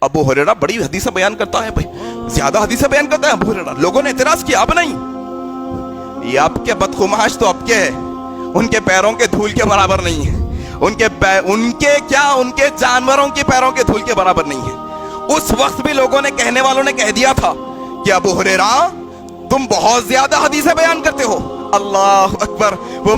ابو ہریرہ بڑی حدیثیں بیان کرتا ہے بھائی، زیادہ حدیثیں بیان کرتا ہے ابو ہریرہ. لوگوں نے اعتراض کیا اب نہیں، یہ اب کے بدخماش تو اب کے ان کے پیروں کے دھول کے برابر نہیں ہے، ان کے جانوروں کے پیروں کے دھول کے برابر نہیں ہے. اس وقت بھی لوگوں نے، کہنے والوں نے کہہ دیا تھا کہ ابو ہریرہ تم بہت زیادہ حدیثیں بیان کرتے ہو. اللہ اکبر. وہ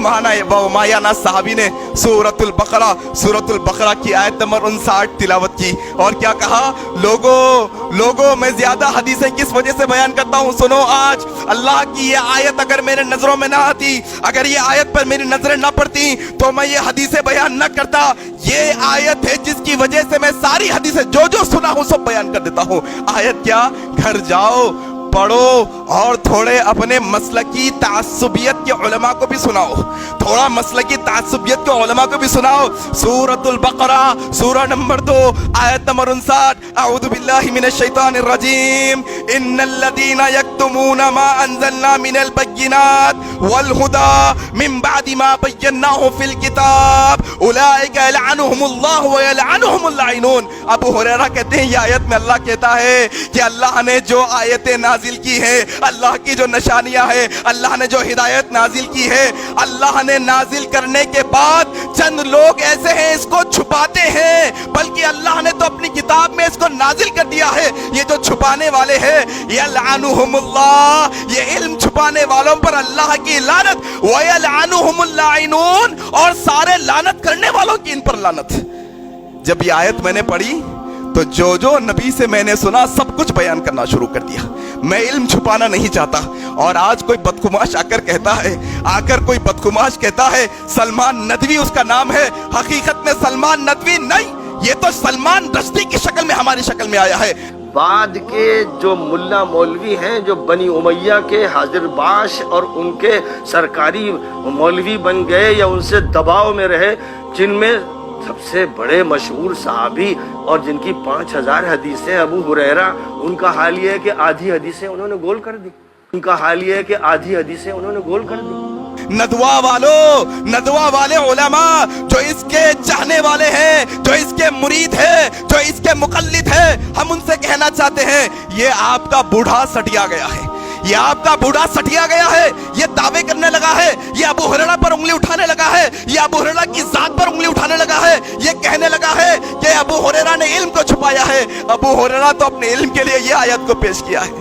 مایانا صحابی نے سورۃ البقرہ کی آیت نمبر 59 تلاوت کی اور کیا کہا، لوگوں میں زیادہ حدیثیں کس وجہ سے بیان کرتا ہوں. سنو، آج اللہ کی یہ آیت اگر میرے نظروں میں نہ آتی، اگر یہ آیت پر میری نظریں نہ پڑتی تو میں یہ حدیثیں بیان نہ کرتا. یہ آیت ہے جس کی وجہ سے میں ساری حدیثیں جو سنا ہوں سب بیان کر دیتا ہوں. آیت کیا؟ گھر جاؤ، پڑھو اور تھوڑے اپنے مسلکی تعصبیت کے علماء کو بھی سناؤ، تھوڑا مسلکی تعصبیت کے علماء کو بھی سناؤ. سورۃ البقرہ سورہ نمبر 2 آیت نمبر 59. اعوذ باللہ من الشیطان الرجیم. ان الذین یکتمون ما انزلنا من البینات والہدی من بعد ما بیناہ فی الکتاب اولئک یلعنہم اللہ ویلعنہم اللاعنون. ابو ہریرہ کہتے ہیں یہ آیت میں اللہ کہتا ہے کہ اللہ نے جو آیتیں نازل کی ہے، اللہ کی جو نشانیاں ہے، اللہ نے جو ہدایت نازل کی ہے، اللہ نے نازل کرنے کے بعد چند لوگ ایسے ہیں اس کو چھپاتے ہیں، بلکہ اللہ نے تو اپنی کتاب میں اس کو نازل کر دیا ہے. یہ جو چھپانے والے ہیں یلعنہم اللہ، یہ علم چھپانے والوں پر اللہ کی لعنت، ویلعنہم اللاعنون، اور سارے لعنت کرنے والوں کی ان پر لعنت. جب یہ آیت میں نے پڑھی تو جو نبی سے میں نے سنا سب کچھ بیان کرنا شروع کر دیا. میں علم چھپانا نہیں چاہتا. اور آج کوئی بدخماش آ کر کوئی بدخماش کہتا ہے سلمان ندوی اس کا نام ہے. حقیقت میں سلمان ندوی نہیں، یہ تو سلمان رشدی کی شکل میں، ہماری شکل میں آیا ہے. بعد کے جو ملا مولوی ہیں جو بنی امیہ کے حاضر باش اور ان کے سرکاری مولوی بن گئے یا ان سے دباؤ میں رہے، جن میں سب سے بڑے مشہور صحابی اور جن کی 5000 حدیثیں ابو ہریرہ، ان کا حال یہ ہے کہ آدھی حدیثیں انہوں نے گول کر دی. ندوہ والے علماء جو اس کے چاہنے والے ہیں، جو اس کے مرید ہیں، جو اس کے مقلد ہیں، ہم ان سے کہنا چاہتے ہیں یہ آپ کا بوڑھا سٹیا گیا ہے، یہ آپ کا بوڑھا سٹیا گیا ہے. یہ دعوے کرنے لگا ہے، یہ ابو ہریرہ پر انگلی اٹھانے لگا ہے، یہ ابو ہریرہ کی ذات پر انگلی اٹھانے لگا ہے. یہ کہنے لگا ہے کہ ابو ہریرہ نے علم کو چھپایا ہے. ابو ہریرہ تو اپنے علم کے لیے یہ آیت کو پیش کیا ہے،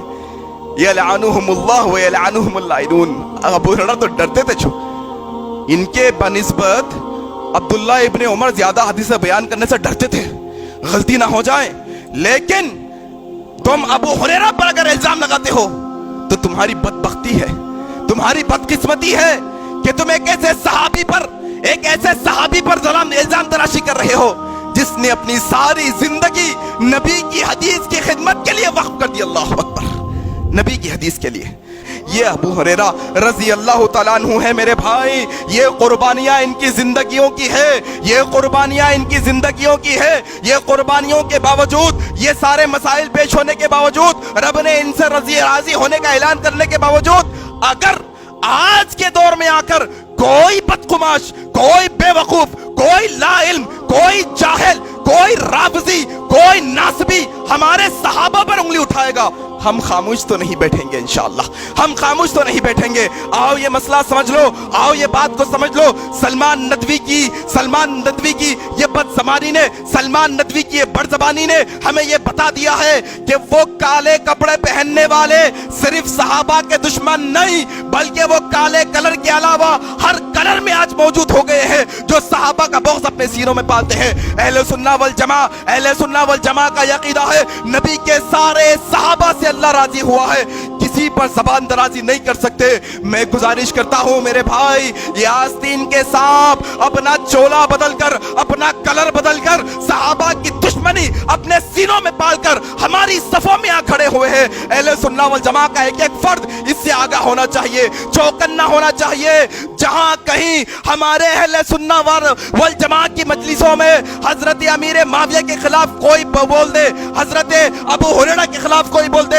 یلعنہم اللہ ویلعنہم اللاعنون. ابو ہریرہ تو ڈرتے تھے ان کے بنسبت عبداللہ ابن عمر زیادہ حدیثیں بیان کرنے سے ڈرتے تھے غلطی نہ ہو جائے. لیکن تم ابو ہریرہ پر اگر الزام لگاتے ہو تو تمہاری بدبختی ہے، تمہاری بدقسمتی ہے کہ تم ایک ایسے صحابی پر الزام تراشی کر رہے ہو جس نے اپنی ساری زندگی نبی کی حدیث کی خدمت کے لیے وقف کر دی. اللہ اکبر. نبی کی حدیث کے لیے. یہ ابو ہریرہ رضی اللہ تعالیٰ عنہ ہے میرے بھائی. یہ قربانیاں ان کی زندگیوں کی ہے، یہ قربانیاں ان کی زندگیوں کی ہے. یہ قربانیوں کے باوجود، یہ سارے مسائل پیش ہونے کے باوجود، رب نے ان سے راضی ہونے کا اعلان کرنے کے باوجود، اگر آج کے دور میں آ کر کوئی بدخماش، کوئی بے وقوف، کوئی لا علم، کوئی جاہل، کوئی رافضی، کوئی ناسبی ہمارے صحابہ پر انگلی اٹھائے گا، ہم خاموش تو نہیں بیٹھیں گے. انشاءاللہ ہم خاموش تو نہیں بیٹھیں گے. آؤ یہ مسئلہ سمجھ لو، آؤ یہ بات کو سمجھ لو. سلمان ندوی کی یہ بدزبانی نے، سلمان ندوی کی یہ بڑزبانی نے ہمیں یہ بتا دیا ہے کہ وہ کالے کپڑے پہننے والے صرف صحابہ کے دشمن نہیں، بلکہ وہ کالے کلر کے علاوہ ہر کلر میں آج موجود ہو گئے ہیں جو صحابہ کا بغض اپنے سینوں میں پالتے ہیں. اہل سنہ والجماع کا عقیدہ ہے نبی کے سارے صحابہ سے اللہ راضی ہوا ہے، کسی پر زبان درازی نہیں کر سکتے. میں گزارش کرتا ہوں میرے بھائی، یہ آستین کے سانپ اپنا چولا بدل کر، اپنا کلر بدل کر، صحابہ کی دشمنی اپنے سینوں میں پال کر ہماری صفوں میں آ کھڑے ہوئے ہیں. اہل سنہ والجماع کا ایک ایک فرد اس سے آگاہ ہونا چاہیے، چوکنا ہونا چاہیے. جہاں کہیں ہمارے اہل سنہ والجماع کی مجلسوں میں حضرت امیر معاویہ کے خلاف کوئی بول دے، حضرت ابو ہریرہ کے خلاف کوئی بول دے،